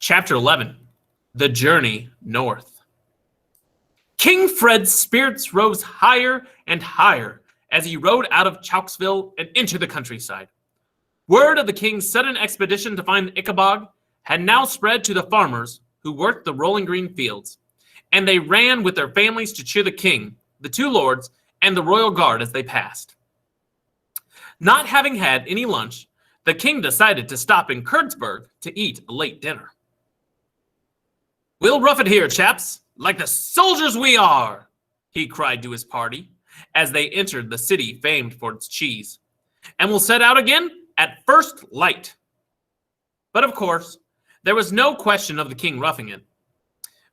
Chapter 11. The Journey North. King Fred's spirits rose higher and higher as he rode out of Chauksville and into the countryside. Word of the king's sudden expedition to find Ickabog had now spread to the farmers who worked the rolling green fields, and they ran with their families to cheer the king, the two lords, and the royal guard as they passed. Not having had any lunch, the king decided to stop in Kurtzburg to eat a late dinner. "We'll rough it here, chaps, like the soldiers we are," he cried to his party as they entered the city famed for its cheese. "And we'll set out again at first light." But of course, there was no question of the king roughing it.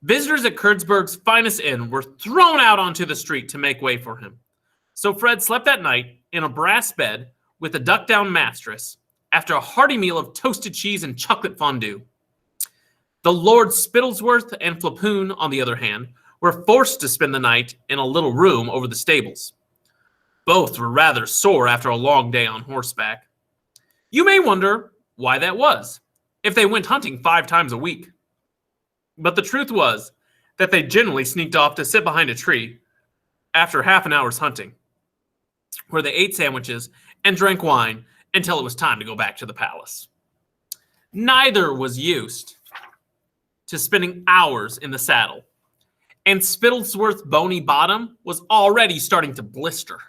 Visitors at Kurtzburg's finest inn were thrown out onto the street to make way for him. So Fred slept that night in a brass bed with a duck-down mattress after a hearty meal of toasted cheese and chocolate fondue. The Lords Spittlesworth and Flapoon, on the other hand, were forced to spend the night in a little room over the stables. Both were rather sore after a long day on horseback. You may wonder why that was, if they went hunting 5 times a week. But the truth was that they generally sneaked off to sit behind a tree after half an hour's hunting, where they ate sandwiches and drank wine until it was time to go back to the palace. Neither was used to spending hours in the saddle, and Spittlesworth's bony bottom was already starting to blister.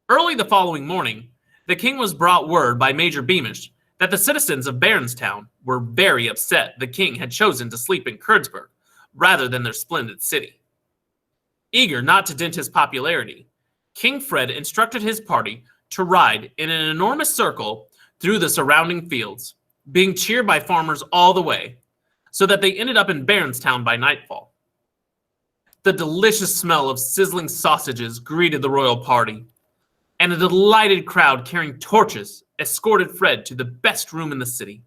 Early the following morning, the king was brought word by Major Beamish that the citizens of Baronstown were very upset the king had chosen to sleep in Kurtzburg rather than their splendid city. Eager not to dent his popularity, King Fred instructed his party to ride in an enormous circle through the surrounding fields, being cheered by farmers all the way, so that they ended up in Baronstown by nightfall. The delicious smell of sizzling sausages greeted the royal party, and a delighted crowd carrying torches escorted Fred to the best room in the city.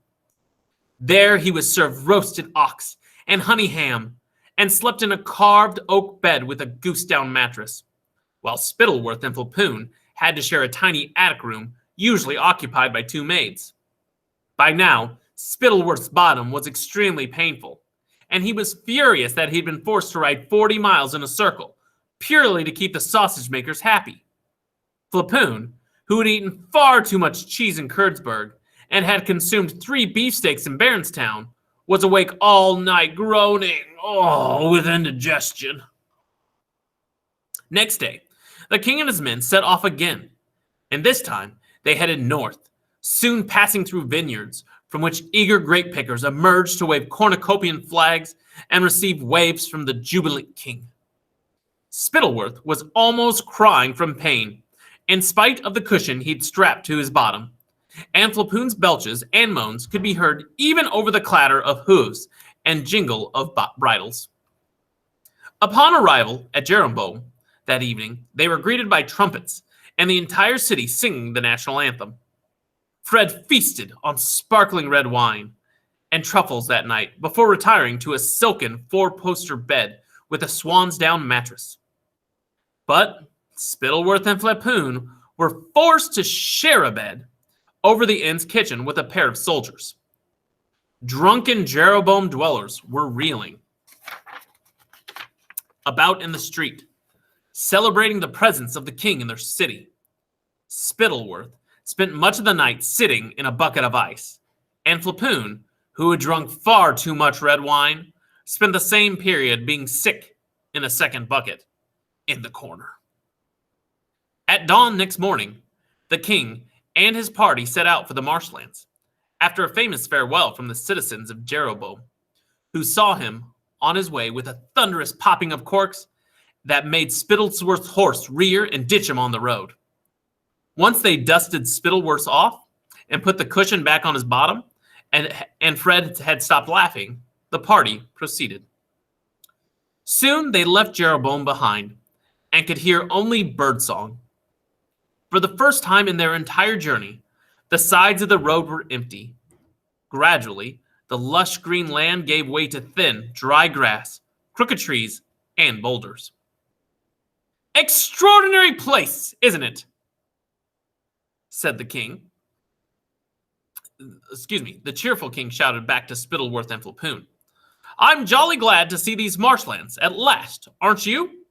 There he was served roasted ox and honey ham, and slept in a carved oak bed with a goose-down mattress, while Spittleworth and Flapoon had to share a tiny attic room, usually occupied by 2 maids. By now, Spittleworth's bottom was extremely painful, and he was furious that he'd been forced to ride 40 miles in a circle, purely to keep the sausage makers happy. Flapoon, who had eaten far too much cheese in Kurtzburg and had consumed 3 beefsteaks in Baronstown, was awake all night groaning, with indigestion. Next day, the king and his men set off again, and this time they headed north, soon passing through vineyards from which eager grape pickers emerged to wave cornucopian flags and receive waves from the jubilant king. Spittleworth was almost crying from pain, in spite of the cushion he'd strapped to his bottom, and Flapoon's belches and moans could be heard even over the clatter of hooves and jingle of bridles. Upon arrival at Jeroboam that evening, they were greeted by trumpets and the entire city singing the national anthem. Fred feasted on sparkling red wine and truffles that night before retiring to a silken 4-poster bed with a swan's down mattress. But Spittleworth and Flapoon were forced to share a bed over the inn's kitchen with a pair of soldiers. Drunken Jeroboam dwellers were reeling about in the street, celebrating the presence of the king in their city. Spittleworth spent much of the night sitting in a bucket of ice, and Flapoon, who had drunk far too much red wine, spent the same period being sick in a second bucket in the corner. At dawn next morning, the king and his party set out for the marshlands, after a famous farewell from the citizens of Jeroboam, who saw him on his way with a thunderous popping of corks that made Spittlesworth's horse rear and ditch him on the road. Once they dusted Spittleworth off and put the cushion back on his bottom, and Fred had stopped laughing, the party proceeded. Soon they left Jeroboam behind and could hear only birdsong. For the first time in their entire journey, the sides of the road were empty. Gradually, the lush green land gave way to thin, dry grass, crooked trees, and boulders. "Extraordinary place, isn't it?" said the king. The cheerful king shouted back to Spittleworth and Flapoon. I'm jolly glad to see these marshlands at last, aren't you?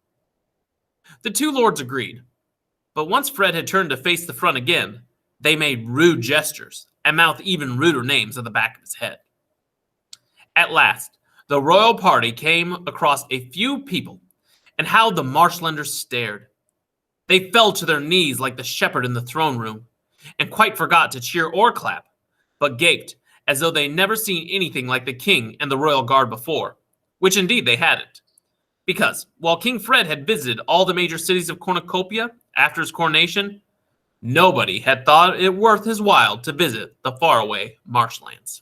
The two lords agreed, but once Fred had turned to face the front again, they made rude gestures and mouthed even ruder names at the back of his head. At last, the royal party came across a few people, and how the marshlanders stared. They fell to their knees like the shepherd in the throne room, and quite forgot to cheer or clap, but gaped as though they'd never seen anything like the king and the royal guard before, which indeed they hadn't. Because, while King Fred had visited all the major cities of Cornucopia after his coronation, nobody had thought it worth his while to visit the faraway marshlands.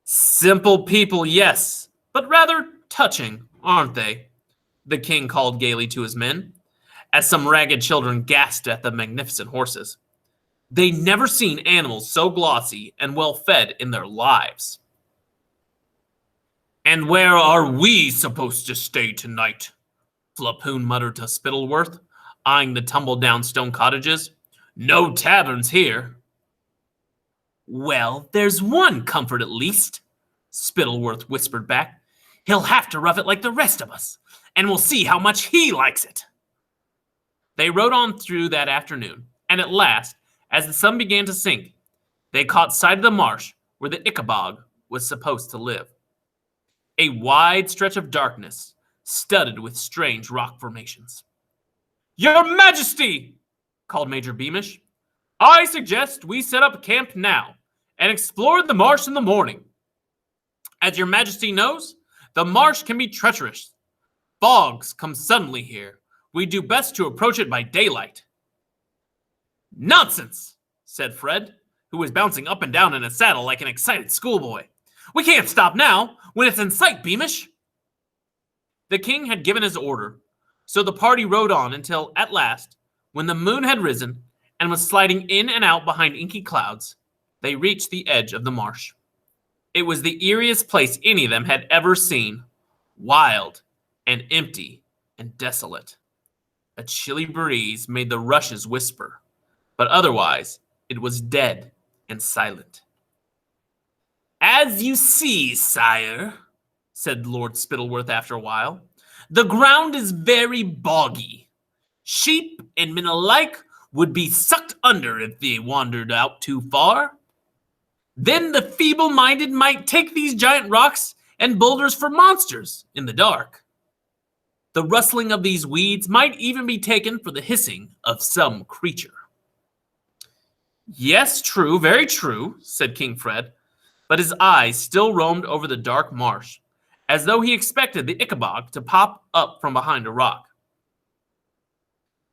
Simple people, yes, but rather touching, aren't they? The king called gaily to his men, as some ragged children gasped at the magnificent horses. They'd never seen animals so glossy and well fed in their lives. And where are we supposed to stay tonight? Flapoon muttered to Spittleworth, eyeing the tumble-down stone cottages. No taverns here. Well, there's one comfort at least, Spittleworth whispered back. He'll have to rough it like the rest of us, and we'll see how much he likes it. They rode on through that afternoon, and at last, as the sun began to sink, they caught sight of the marsh where the Ickabog was supposed to live. A wide stretch of darkness, studded with strange rock formations. Your Majesty, called Major Beamish, I suggest we set up camp now and explore the marsh in the morning. As your Majesty knows, the marsh can be treacherous. Fogs come suddenly here. We do best to approach it by daylight. Nonsense, said Fred, who was bouncing up and down in his saddle like an excited schoolboy. We can't stop now, when it's in sight, Beamish. The king had given his order, so the party rode on until, at last, when the moon had risen and was sliding in and out behind inky clouds, they reached the edge of the marsh. It was the eeriest place any of them had ever seen, wild and empty and desolate. A chilly breeze made the rushes whisper, but otherwise it was dead and silent. As you see, sire, said Lord Spittleworth after a while, the ground is very boggy. Sheep and men alike would be sucked under if they wandered out too far. Then the feeble-minded might take these giant rocks and boulders for monsters in the dark. The rustling of these weeds might even be taken for the hissing of some creature. Yes, true, very true, said King Fred, but his eyes still roamed over the dark marsh, as though he expected the Ickabog to pop up from behind a rock.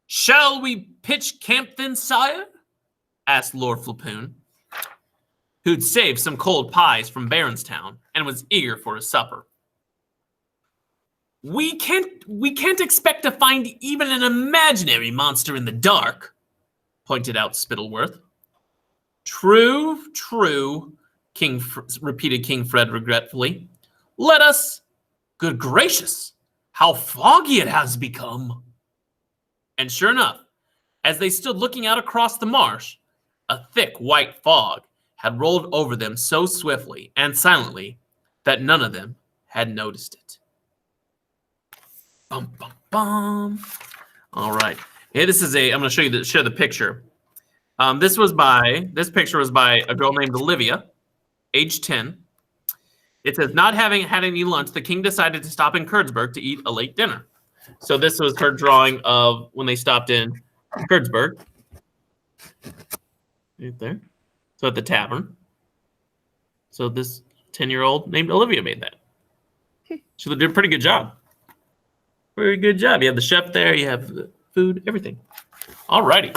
Shall we pitch camp then, sire? Asked Lord Flapoon, who'd saved some cold pies from Baronstown and was eager for his supper. We can't expect to find even an imaginary monster in the dark, pointed out Spittleworth. True, repeated King Fred regretfully. Let us, good gracious, how foggy it has become. And sure enough, as they stood looking out across the marsh, a thick white fog had rolled over them so swiftly and silently that none of them had noticed it. Bum, bum, bum. All right. Here, this is I'm going to show you share the picture. This picture was by a girl named Olivia, age 10. It says, not having had any lunch, the king decided to stop in Kurtzburg to eat a late dinner. So this was her drawing of when they stopped in Kurtzburg. Right there. So at the tavern. So this 10-year-old named Olivia made that. She did a pretty good job. Very good job. You have the chef there. You have the food, everything. All righty.